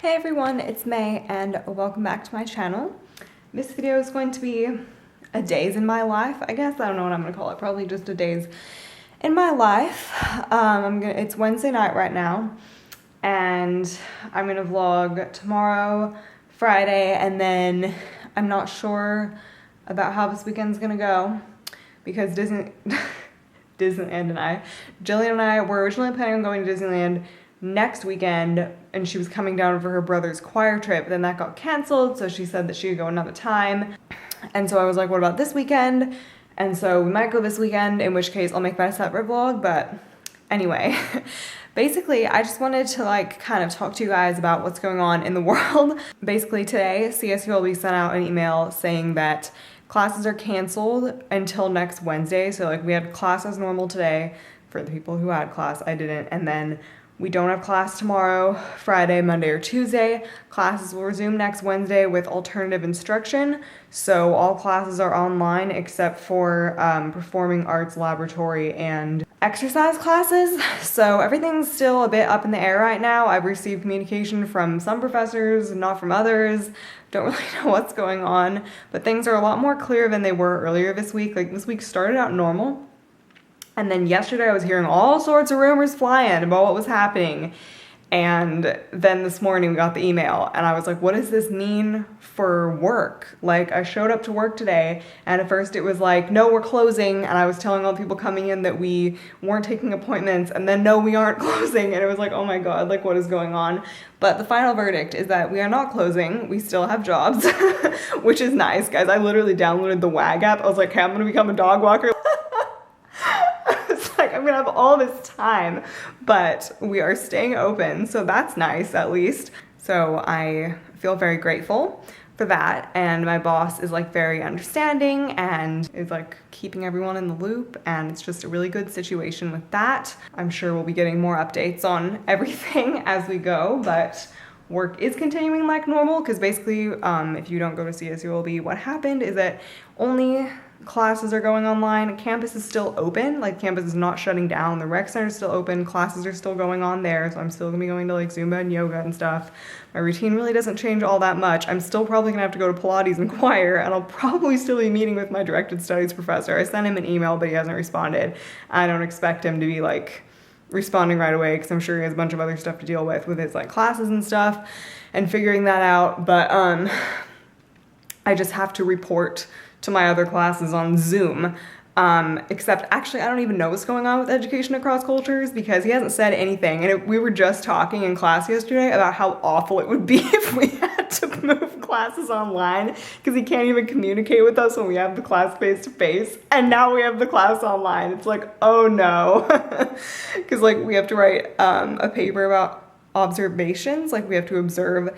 Hey everyone, it's May and welcome back to my channel. This video is going to be a days in my life, I guess. I don't know what I'm gonna call it, probably just a days in my life. It's Wednesday night right now and I'm gonna vlog tomorrow, Friday, and then I'm not sure about how this weekend's gonna go because Jillian and I were originally planning on going to Disneyland next weekend, and she was coming down for her brother's choir trip, then that got canceled, so she said that she would go another time. And so I was like, what about this weekend? And so we might go this weekend, in which case I'll make that a separate vlog. But anyway, basically I just wanted to kind of talk to you guys about what's going on in the world. Basically today CSULB sent out an email saying that classes are canceled until next Wednesday. So we had class as normal today for the people who had class. I didn't. And then we don't have class tomorrow, Friday, Monday, or Tuesday. Classes will resume next Wednesday with alternative instruction. So all classes are online except for performing arts laboratory and exercise classes. So everything's still a bit up in the air right now. I've received communication from some professors, not from others. Don't really know what's going on, but things are a lot more clear than they were earlier this week. This week started out normal. And then yesterday I was hearing all sorts of rumors flying about what was happening. And then this morning we got the email and I was like, what does this mean for work? I showed up to work today and at first it was like, no, we're closing. And I was telling all the people coming in that we weren't taking appointments, and then no, we aren't closing. And it was like, oh my God, what is going on? But the final verdict is that we are not closing. We still have jobs, which is nice, guys. I literally downloaded the WAG app. I was like, hey, I'm gonna become a dog walker. I'm gonna have all this time, but we are staying open, so that's nice at least. So I feel very grateful for that, and my boss is very understanding and is keeping everyone in the loop, and it's just a really good situation with that. I'm sure we'll be getting more updates on everything as we go, but work is continuing like normal because basically if you don't go to CSULB, what happened is that only classes are going online. Campus is still open, campus is not shutting down. The rec center is still open. Classes are still going on there, so I'm still gonna be going to Zumba and yoga and stuff. My routine really doesn't change all that much. I'm still probably gonna have to go to Pilates and choir, and I'll probably still be meeting with my directed studies professor. I sent him an email, but he hasn't responded. I don't expect him to be responding right away because I'm sure he has a bunch of other stuff to deal with his classes and stuff and figuring that out. But I just have to report to my other classes on Zoom, except actually I don't even know what's going on with education across cultures because he hasn't said anything. And we were just talking in class yesterday about how awful it would be if we had to move classes online because he can't even communicate with us when we have the class face-to-face, and now we have the class online. It's oh no, because we have to write a paper about observations. We have to observe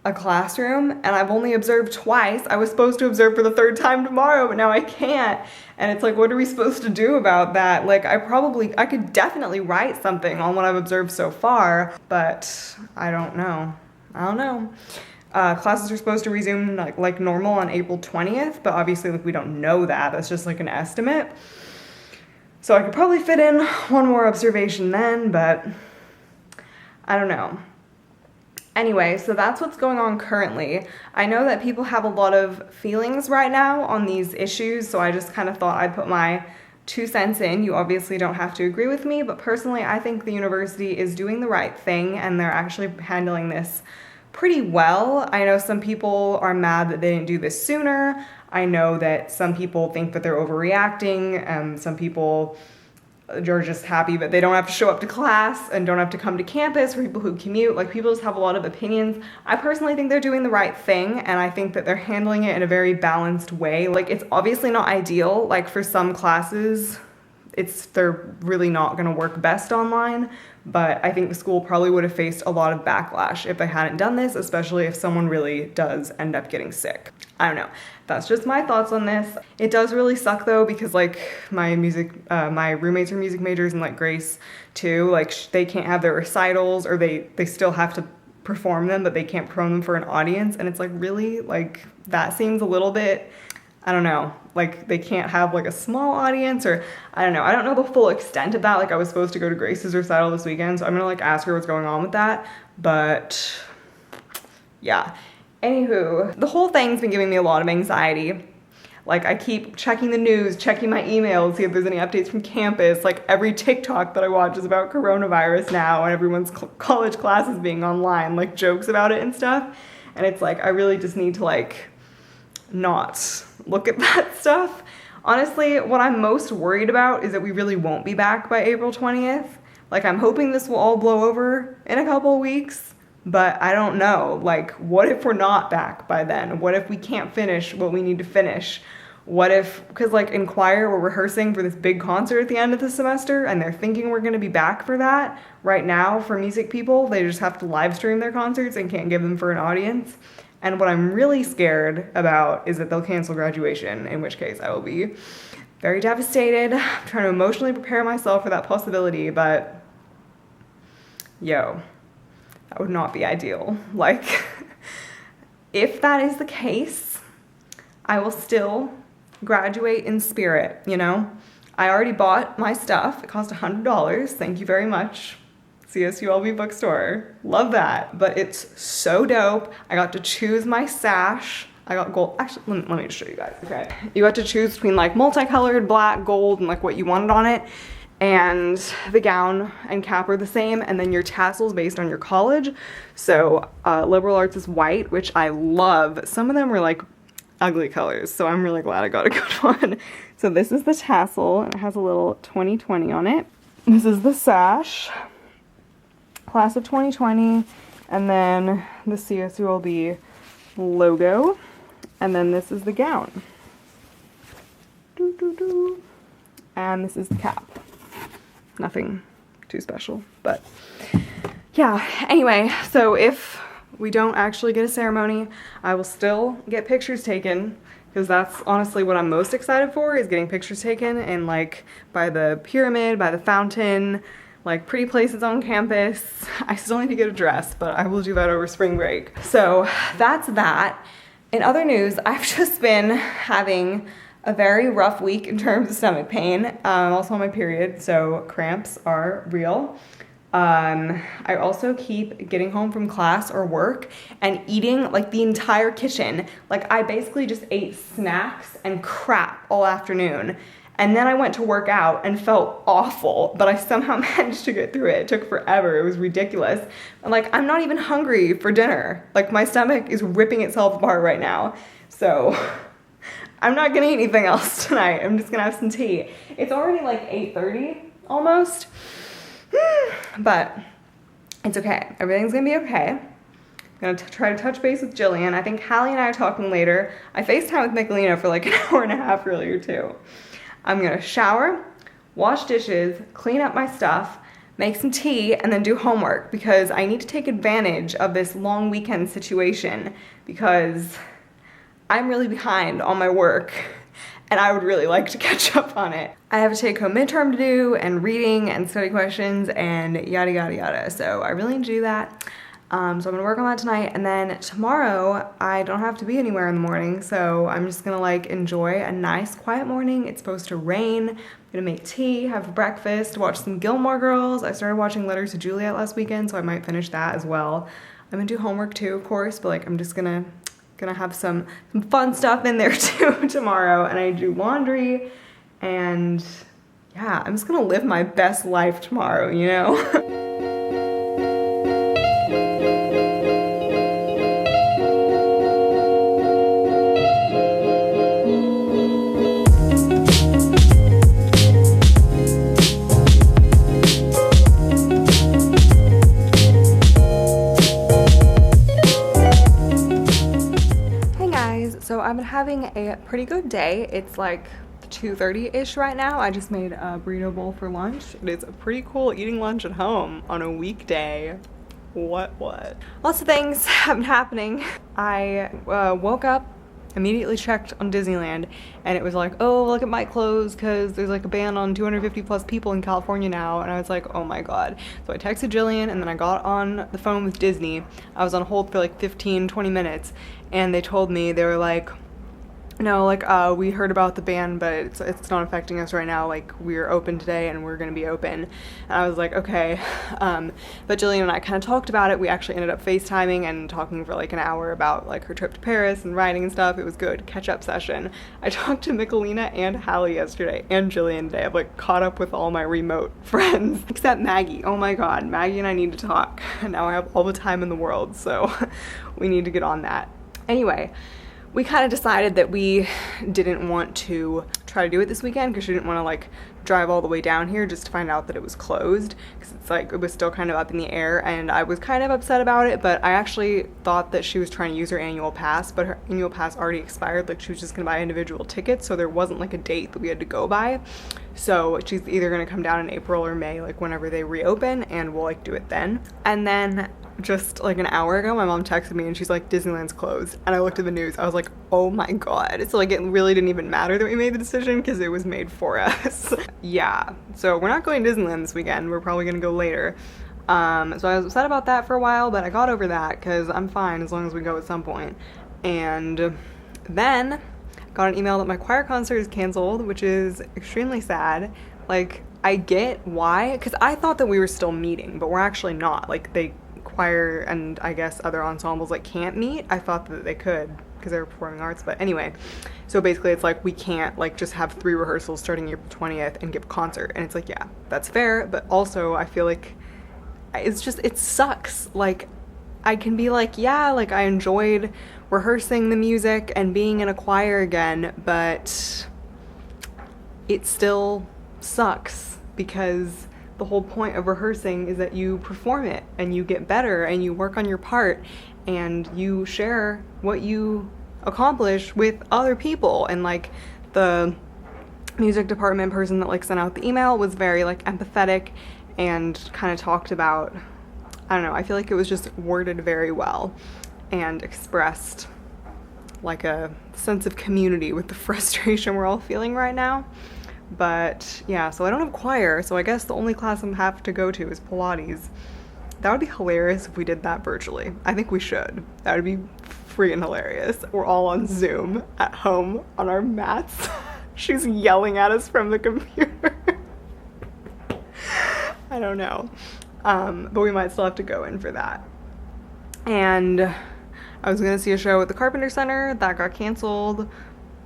a classroom, and I've only observed twice. I was supposed to observe for the third time tomorrow, but now I can't. And it's what are we supposed to do about that? I could definitely write something on what I've observed so far, but I don't know. Classes are supposed to resume like normal on April 20th, but obviously we don't know that. That's just an estimate. So I could probably fit in one more observation then, but I don't know. Anyway, so that's what's going on currently. I know that people have a lot of feelings right now on these issues, so I just kind of thought I'd put my 2 cents in. You obviously don't have to agree with me, but personally I think the university is doing the right thing and they're actually handling this pretty well. I know some people are mad that they didn't do this sooner. I know that some people think that they're overreacting, and some people are just happy that they don't have to show up to class and don't have to come to campus for people who commute. People just have a lot of opinions. I personally think they're doing the right thing, and I think that they're handling it in a very balanced way. It's obviously not ideal. For some classes, they're really not gonna work best online, but I think the school probably would have faced a lot of backlash if they hadn't done this, especially if someone really does end up getting sick. I don't know. That's just my thoughts on this. It does really suck though, because my roommates are music majors, and Grace too, they can't have their recitals, or they still have to perform them, but they can't perform them for an audience. And it's really that seems a little bit, I don't know, they can't have a small audience, or I don't know. I don't know the full extent of that. I was supposed to go to Grace's recital this weekend, so I'm gonna ask her what's going on with that, but yeah. Anywho, the whole thing's been giving me a lot of anxiety. Like, I keep checking the news, checking my emails, see if there's any updates from campus. Like, every TikTok that I watch is about coronavirus now, and everyone's college classes being online, like jokes about it and stuff. And it's like, I really just need to like not look at that stuff. Honestly, what I'm most worried about is that we really won't be back by April 20th. Like, I'm hoping this will all blow over in a couple of weeks, but I don't know. Like, what if we're not back by then? What if we can't finish what we need to finish? What if, because like in choir, we're rehearsing for this big concert at the end of the semester, and they're thinking we're gonna be back for that. Right now, for music people, they just have to live stream their concerts and can't give them for an audience. And what I'm really scared about is that they'll cancel graduation, in which case I will be very devastated. I'm trying to emotionally prepare myself for that possibility, but yo, that would not be ideal. Like, if that is the case, I will still graduate in spirit, you know? I already bought my stuff. It cost $100. Thank you very much, CSULB bookstore. Love that. But it's so dope. I got to choose my sash. I got gold. Actually, let me just show you guys. Okay. You got to choose between like multicolored, black, gold, and like what you wanted on it. And the gown and cap are the same, and then your tassels based on your college. So liberal arts is white, which I love. Some of them were like ugly colors, so I'm really glad I got a good one. So this is the tassel, and it has a little 2020 on it. This is the sash, class of 2020, and then the CSULB logo, and then this is the gown. And this is the cap. Nothing too special, but yeah. Anyway, so if we don't actually get a ceremony, I will still get pictures taken, because that's honestly what I'm most excited for, is getting pictures taken and like by the pyramid, by the fountain, like pretty places on campus. I still need to get a dress, but I will do that over spring break. So that's that. In other news, I've just been having a very rough week in terms of stomach pain. I'm also on my period, so cramps are real. I also keep getting home from class or work and eating like the entire kitchen. Like, I basically just ate snacks and crap all afternoon. And then I went to work out and felt awful, but I somehow managed to get through it. It took forever. It was ridiculous. And like, I'm not even hungry for dinner. Like, my stomach is ripping itself apart right now. So I'm not gonna eat anything else tonight. I'm just gonna have some tea. It's already like 8:30 almost. But it's okay. Everything's gonna be okay. I'm gonna try to touch base with Jillian. I think Hallie and I are talking later. I FaceTimed with Nicolina for like an hour and a half earlier too. I'm gonna shower, wash dishes, clean up my stuff, make some tea, and then do homework, because I need to take advantage of this long weekend situation, because I'm really behind on my work and I would really like to catch up on it. I have a take-home midterm to do, and reading and study questions and yada yada yada. So I really need to do that. So I'm gonna work on that tonight, and then tomorrow I don't have to be anywhere in the morning, so I'm just gonna like enjoy a nice quiet morning. It's supposed to rain. I'm gonna make tea, have breakfast, watch some Gilmore Girls. I started watching Letters to Juliet last weekend, so I might finish that as well. I'm gonna do homework too, of course, but like I'm just gonna have some fun stuff in there too tomorrow, and I do laundry, and yeah, I'm just gonna live my best life tomorrow, you know? So I've been having a pretty good day. It's like 2:30-ish right now. I just made a burrito bowl for lunch. It is pretty cool eating lunch at home on a weekday. What? Lots of things have been happening. I woke up, immediately checked on Disneyland, and it was like, oh, look, it might close because there's like a ban on 250 plus people in California now. And I was like, oh my god. So I texted Jillian, and then I got on the phone with Disney. I was on hold for like 15-20 minutes, and they told me, they were like, No, like, we heard about the ban, but it's not affecting us right now. Like, we're open today and we're gonna be open. And I was like, okay. But Jillian and I kind of talked about it. We actually ended up FaceTiming and talking for like an hour about like her trip to Paris and writing and stuff. It was good. Catch-up session. I talked to Michelina and Hallie yesterday and Jillian today. I've like caught up with all my remote friends, except Maggie. Oh my God, Maggie and I need to talk. And now I have all the time in the world, so we need to get on that. Anyway, we kind of decided that we didn't want to try to do it this weekend because she didn't want to like drive all the way down here just to find out that it was closed, because it's like it was still kind of up in the air, and I was kind of upset about it. But I actually thought that she was trying to use her annual pass, but her annual pass already expired. Like, she was just gonna buy individual tickets, so there wasn't like a date that we had to go by. So she's either gonna come down in April or May, like whenever they reopen, and we'll like do it then. And then just like an hour ago, my mom texted me and she's like, Disneyland's closed. And I looked at the news. I was like, oh my God. So like, it really didn't even matter that we made the decision because it was made for us. Yeah. So we're not going to Disneyland this weekend. We're probably going to go later. So I was upset about that for a while, but I got over that because I'm fine as long as we go at some point. And then got an email that my choir concert is canceled, which is extremely sad. Like, I get why, because I thought that we were still meeting, but we're actually not. Like, choir and I guess other ensembles like can't meet. I thought that they could because they were performing arts, but anyway, so basically it's like we can't like just have 3 rehearsals starting April 20th and give a concert. And it's like, yeah, that's fair, but also I feel like it's just, it sucks. Like, I can be like, yeah, like I enjoyed rehearsing the music and being in a choir again, but it still sucks because the whole point of rehearsing is that you perform it and you get better and you work on your part and you share what you accomplish with other people. And like, the music department person that like sent out the email was very like empathetic and kind of talked about, I don't know, I feel like it was just worded very well and expressed like a sense of community with the frustration we're all feeling right now. But yeah, so I don't have choir, so I guess the only class I have to go to is Pilates. That would be hilarious if we did that virtually. I think we should. That would be freaking hilarious. We're all on Zoom at home on our mats. She's yelling at us from the computer. I don't know. But we might still have to go in for that. And I was gonna see a show at the Carpenter Center. That got canceled.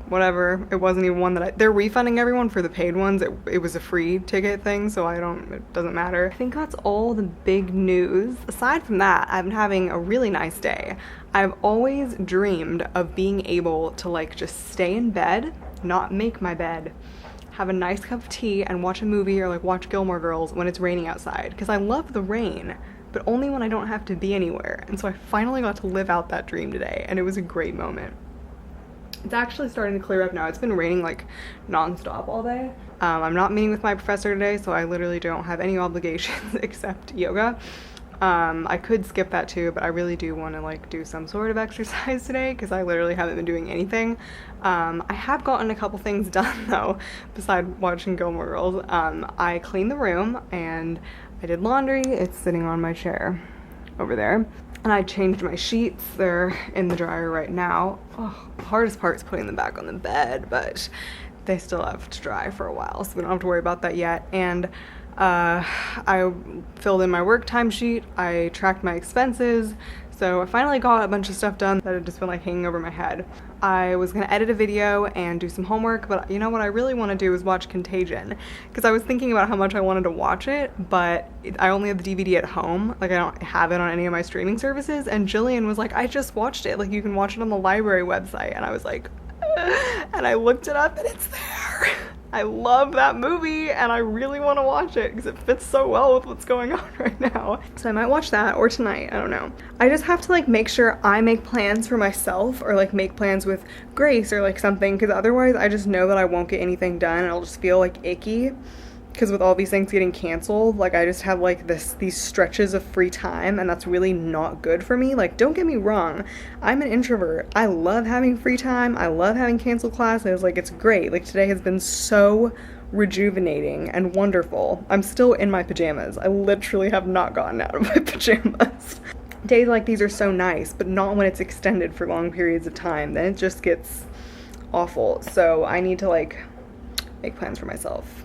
Whatever, it wasn't even one that they're refunding everyone for the paid ones. It was a free ticket thing, so it doesn't matter. I think that's all the big news. Aside from that, I've been having a really nice day. I've always dreamed of being able to like just stay in bed, not make my bed, have a nice cup of tea and watch a movie or like watch Gilmore Girls when it's raining outside, because I love the rain, but only when I don't have to be anywhere. And so I finally got to live out that dream today, and it was a great moment. It's actually starting to clear up now. It's been raining like non-stop all day. I'm not meeting with my professor today, so I literally don't have any obligations except yoga. I could skip that too, but I really do want to like do some sort of exercise today because I literally haven't been doing anything. I have gotten a couple things done though, besides watching Gilmore Girls. I cleaned the room and I did laundry. It's sitting on my chair over there. And I changed my sheets. They're in the dryer right now. Oh, the hardest part is putting them back on the bed, but they still have to dry for a while, so we don't have to worry about that yet. And I filled in my work timesheet. I tracked my expenses. So I finally got a bunch of stuff done that had just been like hanging over my head. I was gonna edit a video and do some homework, but you know what I really want to do is watch Contagion, because I was thinking about how much I wanted to watch it, but I only have the DVD at home. Like, I don't have it on any of my streaming services. And Jillian was like, I just watched it. Like, you can watch it on the library website. And I was like, and I looked it up and it's there. I love that movie and I really want to watch it because it fits so well with what's going on right now. So I might watch that, or tonight, I don't know. I just have to like make sure I make plans for myself, or like make plans with Grace or like something, because otherwise I just know that I won't get anything done and I'll just feel like icky. Because with all these things getting canceled, like I just have like these stretches of free time, and that's really not good for me. Like, don't get me wrong, I'm an introvert. I love having free time. I love having canceled classes. Like, it's great. Like, today has been so rejuvenating and wonderful. I'm still in my pajamas. I literally have not gotten out of my pajamas. Days like these are so nice, but not when it's extended for long periods of time. Then it just gets awful. So I need to like make plans for myself,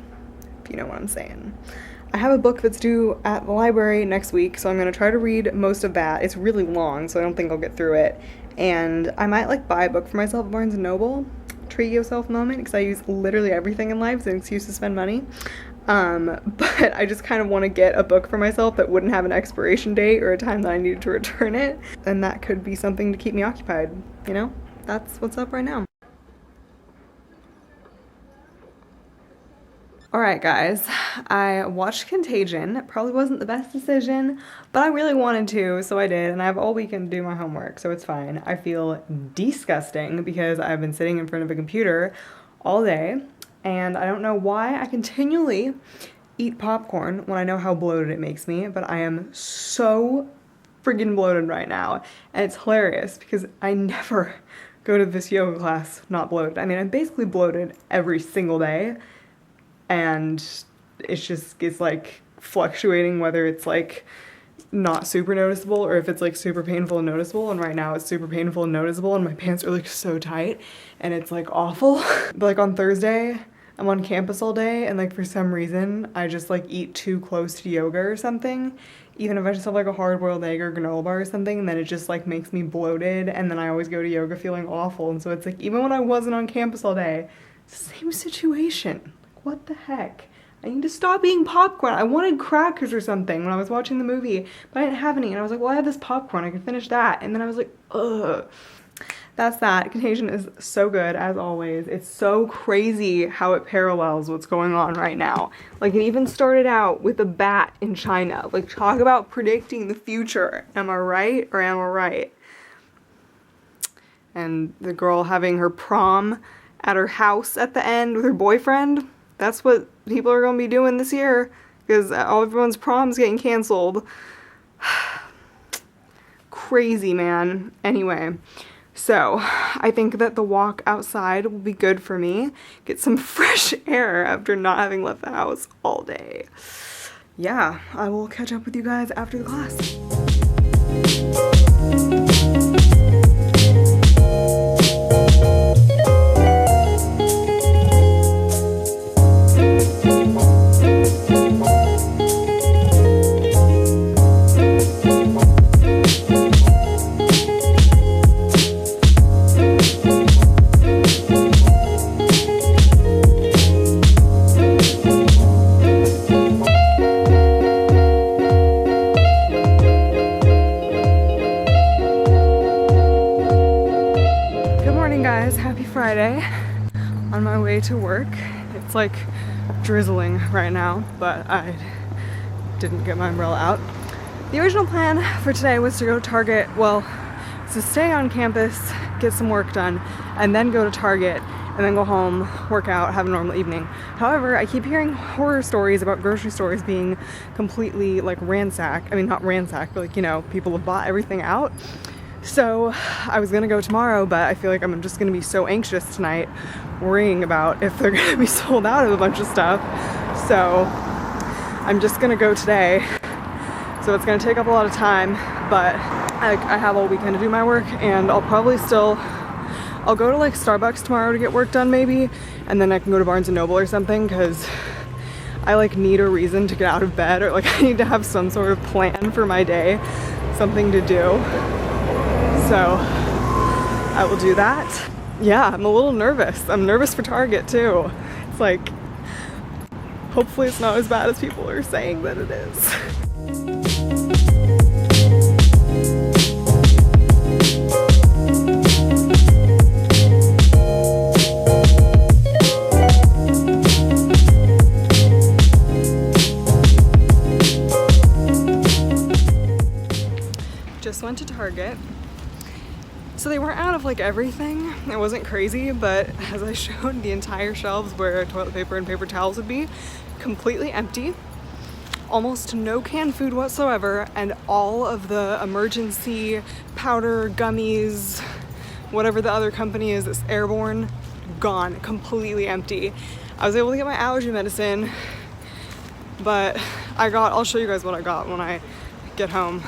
if you know what I'm saying. I have a book that's due at the library next week, so I'm gonna try to read most of that. It's really long, so I don't think I'll get through it. And I might like buy a book for myself at Barnes & Noble. Treat yourself moment, because I use literally everything in life as an excuse to spend money. But I just kind of want to get a book for myself that wouldn't have an expiration date or a time that I needed to return it. And that could be something to keep me occupied, you know? That's what's up right now. Alright guys, I watched Contagion. It probably wasn't the best decision, but I really wanted to, so I did, and I have all weekend to do my homework, so it's fine. I feel disgusting because I've been sitting in front of a computer all day, and I don't know why I continually eat popcorn when I know how bloated it makes me, but I am so friggin' bloated right now, and it's hilarious because I never go to this yoga class not bloated. I mean, I'm basically bloated every single day, and it's like fluctuating whether it's like not super noticeable or if it's like super painful and noticeable, and right now it's super painful and noticeable and my pants are like so tight and it's like awful. But like on Thursday I'm on campus all day, and like for some reason I just like eat too close to yoga or something, even if I just have like a hard-boiled egg or granola bar or something, and then it just like makes me bloated, and then I always go to yoga feeling awful. And so it's like even when I wasn't on campus all day, it's the same situation. What the heck? I need to stop eating popcorn. I wanted crackers or something when I was watching the movie, but I didn't have any, and I was like, well, I have this popcorn, I can finish that. And then I was like, ugh. That's that. Contagion is so good, as always. It's so crazy how it parallels what's going on right now. Like, it even started out with a bat in China. Like, talk about predicting the future. Am I right or am I right? And the girl having her prom at her house at the end with her boyfriend. That's what people are going to be doing this year, because everyone's prom's getting canceled. Crazy, man. Anyway, so I think that the walk outside will be good for me. Get some fresh air after not having left the house all day. Yeah, I will catch up with you guys after the class. Friday, on my way to work. It's like drizzling right now, but I didn't get my umbrella out. The original plan for today was to go to Target, well, to stay on campus, get some work done, and then go to Target, and then go home, work out, have a normal evening. However, I keep hearing horror stories about grocery stores being completely like ransacked. I mean, not ransacked, but like, you know, people have bought everything out. So I was gonna go tomorrow, but I feel like I'm just gonna be so anxious tonight, worrying about if they're gonna be sold out of a bunch of stuff. So I'm just gonna go today. So it's gonna take up a lot of time, but I have all weekend to do my work, and I'll probably I'll go to like Starbucks tomorrow to get work done maybe, and then I can go to Barnes & Noble or something, because I like need a reason to get out of bed, or like I need to have some sort of plan for my day, something to do. So I will do that. Yeah, I'm a little nervous. I'm nervous for Target too. It's like, hopefully it's not as bad as people are saying that it is. Just went to Target. So they weren't out of like everything. It wasn't crazy, but as I showed, the entire shelves where toilet paper and paper towels would be, completely empty. Almost no canned food whatsoever, and all of the emergency powder, gummies, whatever the other company is that's airborne, gone, completely empty. I was able to get my allergy medicine, but I'll show you guys what I got when I get home.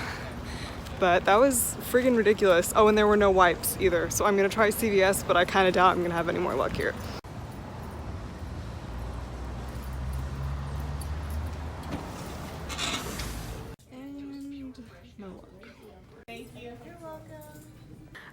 but that was friggin' ridiculous. Oh, and there were no wipes either. So I'm gonna try CVS, but I kind of doubt I'm gonna have any more luck here. And no luck. Thank you. You're welcome.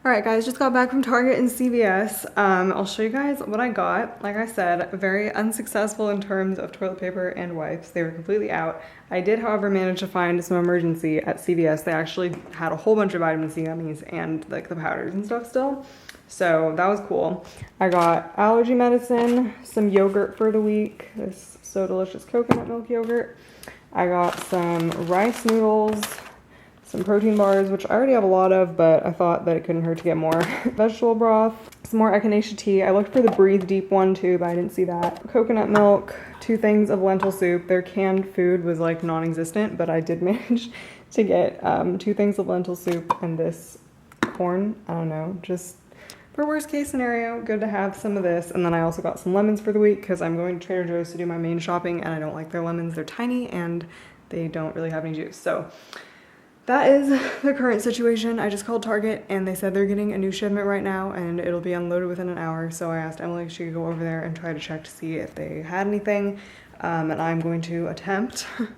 Alright guys, just got back from Target and CVS. I'll show you guys what I got. Like I said, very unsuccessful in terms of toilet paper and wipes. They were completely out. I did, however, manage to find some emergency at CVS. They actually had a whole bunch of vitamin C gummies and like the powders and stuff still. So that was cool. I got allergy medicine, some yogurt for the week. This So Delicious coconut milk yogurt. I got some rice noodles, some protein bars, which I already have a lot of, but I thought that it couldn't hurt to get more. Vegetable broth, some more echinacea tea. I looked for the Breathe Deep one too, but I didn't see that. Coconut milk, 2 things of lentil soup. Their canned food was like non-existent, but I did manage to get 2 things of lentil soup and this corn. I don't know, just for worst case scenario, good to have some of this. And then I also got some lemons for the week because I'm going to Trader Joe's to do my main shopping and I don't like their lemons. They're tiny and they don't really have any juice. So that is the current situation. I just called Target and they said they're getting a new shipment right now and it'll be unloaded within an hour. So I asked Emily if she could go over there and try to check to see if they had anything. And I'm going to attempt to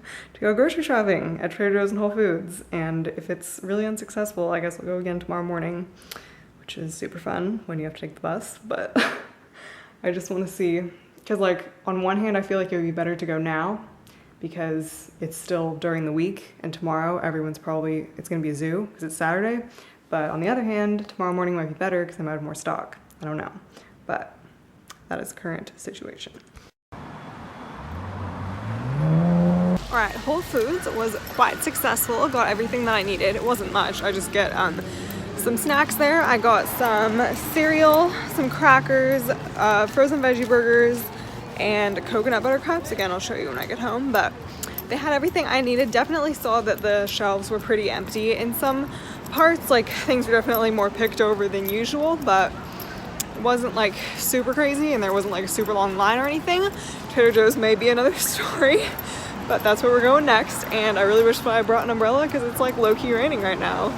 go grocery shopping at Trader Joe's and Whole Foods. And if it's really unsuccessful, I guess I'll go again tomorrow morning, which is super fun when you have to take the bus. But I just want to see, because like on one hand, I feel like it would be better to go now because it's still during the week and tomorrow it's gonna be a zoo because it's Saturday. But on the other hand, tomorrow morning might be better because I might have more stock. I don't know, but that is the current situation. All right, Whole Foods was quite successful. Got everything that I needed. It wasn't much. I just get some snacks there. I got some cereal, some crackers, frozen veggie burgers, and coconut butter cups. Again, I'll show you when I get home, but they had everything I needed. Definitely saw that the shelves were pretty empty in some parts. Like things were definitely more picked over than usual, but it wasn't like super crazy and there wasn't like a super long line or anything. Trader Joe's may be another story, but that's where we're going next. And I really wish I brought an umbrella because it's like low-key raining right now.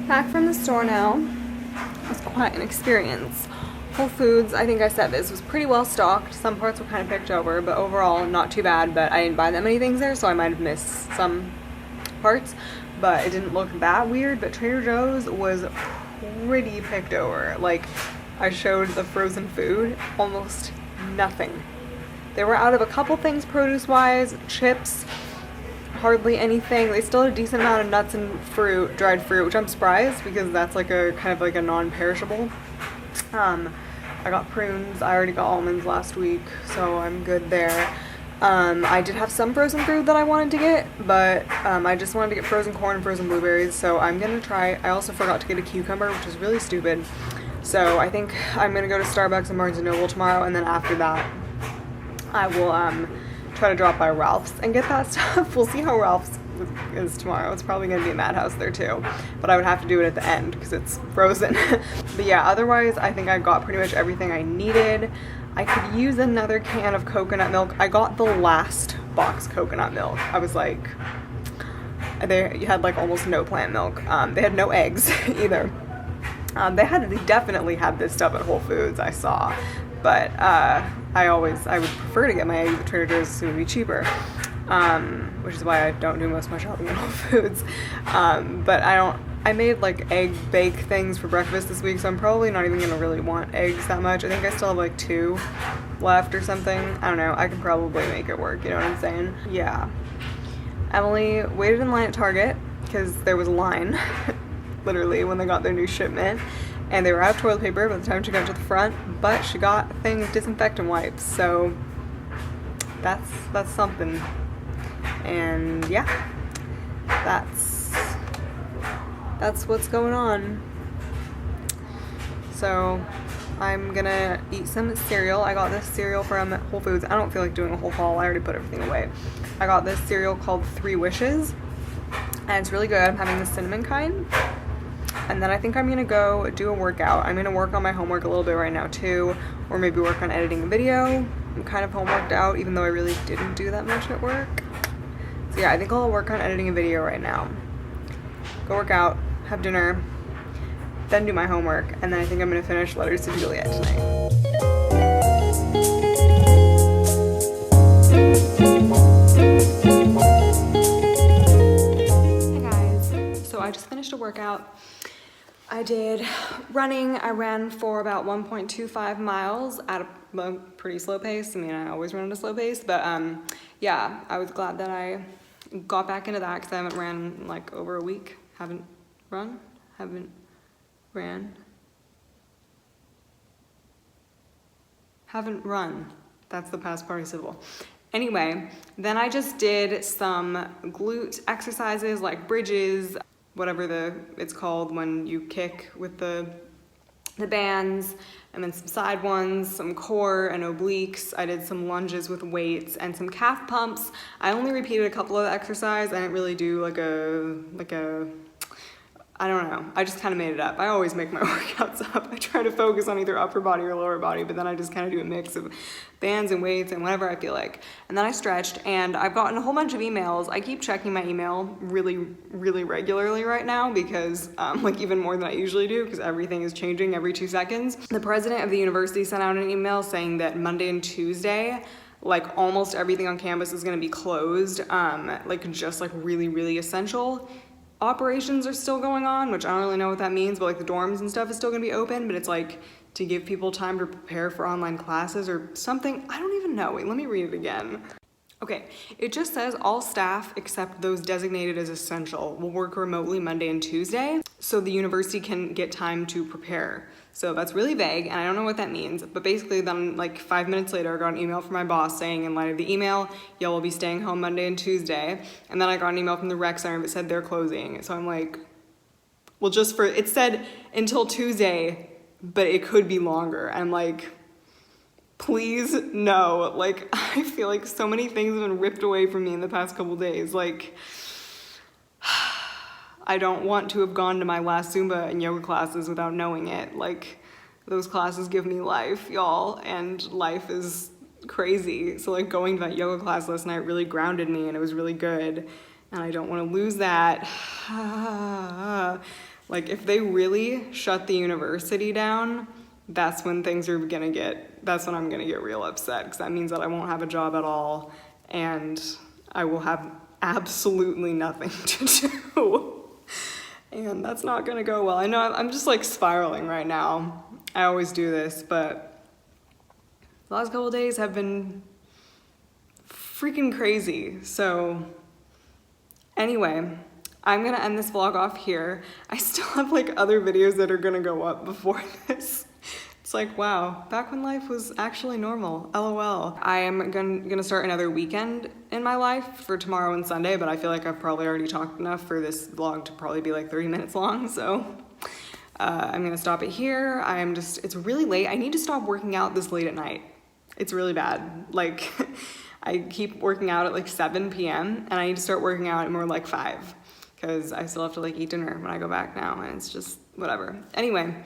Back from the store now. It was quite an experience. Whole Foods, I think I said this, was pretty well stocked. Some parts were kind of picked over, but overall not too bad. But I didn't buy that many things there, so I might have missed some parts. But it didn't look that weird. But Trader Joe's was pretty picked over. Like, I showed the frozen food, almost nothing. They were out of a couple things produce-wise, chips, hardly anything. They still had a decent amount of nuts and fruit, dried fruit, which I'm surprised because that's like a kind of like a non-perishable. I got prunes. I already got almonds last week, so I'm good there. I did have some frozen fruit that I wanted to get, but I just wanted to get frozen corn and frozen blueberries, so I'm gonna try. I also forgot to get a cucumber, which is really stupid. So I think I'm gonna go to Starbucks and Barnes & Noble tomorrow, and then after that I will try to drop by Ralph's and get that stuff. We'll see how Ralph's is tomorrow. It's probably gonna be a madhouse there too, but I would have to do it at the end because it's frozen. But yeah, otherwise I think I got pretty much everything I needed. I could use another can of coconut milk. I got the last box coconut milk. I was like, you had like almost no plant milk. They had no eggs either. They definitely had this stuff at Whole Foods, I saw, but I would prefer to get my eggs at Trader Joe's so it would be cheaper, which is why I don't do most of my shopping at Whole Foods. But I made like egg bake things for breakfast this week, so I'm probably not even gonna really want eggs that much. I think I still have like 2 left or something. I don't know, I can probably make it work, you know what I'm saying? Yeah. Emily waited in line at Target because there was a line literally when they got their new shipment, and they were out of toilet paper by the time she got to the front, but she got a thing of disinfectant wipes, so that's something. And yeah, that's what's going on. So I'm gonna eat some cereal. I got this cereal from Whole Foods. I don't feel like doing a whole haul. I already put everything away. I got this cereal called 3 Wishes, and it's really good. I'm having the cinnamon kind. And then I think I'm gonna go do a workout. I'm gonna work on my homework a little bit right now too, or maybe work on editing a video. I'm kind of homeworked out, even though I really didn't do that much at work. So yeah, I think I'll work on editing a video right now. Go work out, have dinner, then do my homework, and then I think I'm gonna finish Letters to Juliet tonight. Hey guys, so I just finished a workout. I did running. I ran for about 1.25 miles at a pretty slow pace. I mean, I always run at a slow pace, but yeah, I was glad that I got back into that because I haven't ran in like over a week. Haven't ran. That's the past participle. Anyway, then I just did some glute exercises like bridges, whatever it's called when you kick with the bands, and then some side ones, some core and obliques. I did some lunges with weights and some calf pumps. I only repeated a couple of the exercise. I didn't really do like a I don't know. I just kind of made it up. I always make my workouts up. I try to focus on either upper body or lower body, but then I just kind of do a mix of bands and weights and whatever I feel like. And then I stretched, and I've gotten a whole bunch of emails. I keep checking my email really, really regularly right now because like even more than I usually do because everything is changing every 2 seconds. The president of the university sent out an email saying that Monday and Tuesday, like almost everything on campus is gonna be closed, like just like really, really essential operations are still going on, which I don't really know what that means, but like the dorms and stuff is still gonna be open, but it's like to give people time to prepare for online classes or something. I don't even know. Wait, let me read it again. Okay, it just says all staff except those designated as essential will work remotely Monday and Tuesday so the university can get time to prepare. So that's really vague and I don't know what that means, but basically then like 5 minutes later I got an email from my boss saying in light of the email, y'all will be staying home Monday and Tuesday. And then I got an email from the rec center that said they're closing. So I'm like, well, it said until Tuesday, but it could be longer. And I'm like, please no. Like I feel like so many things have been ripped away from me in the past couple days. Like I don't want to have gone to my last Zumba and yoga classes without knowing it. Like those classes give me life, y'all, and life is crazy. So like going to that yoga class last night really grounded me and it was really good. And I don't want to lose that. Like if they really shut the university down, that's when I'm gonna get real upset because that means that I won't have a job at all and I will have absolutely nothing to do. And that's not gonna go well. I know I'm just like spiraling right now. I always do this, but the last couple of days have been freaking crazy. So anyway, I'm gonna end this vlog off here. I still have like other videos that are gonna go up before this. It's like, wow, back when life was actually normal, LOL. I am gonna start another weekend in my life for tomorrow and Sunday, but I feel like I've probably already talked enough for this vlog to probably be like 30 minutes long, so I'm gonna stop it here. It's really late. I need to stop working out this late at night. It's really bad. Like, I keep working out at like 7 p.m. and I need to start working out at more like 5 because I still have to like eat dinner when I go back now and it's just whatever. Anyway.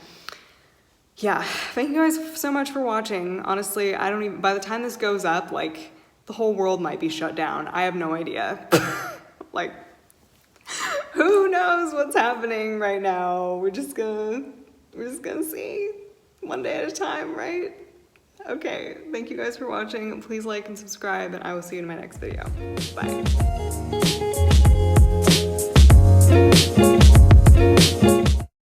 Yeah, thank you guys so much for watching. Honestly, by the time this goes up, like, the whole world might be shut down. I have no idea. Like, who knows what's happening right now? We're just gonna see one day at a time, right? Okay, thank you guys for watching. Please like and subscribe, and I will see you in my next video. Bye.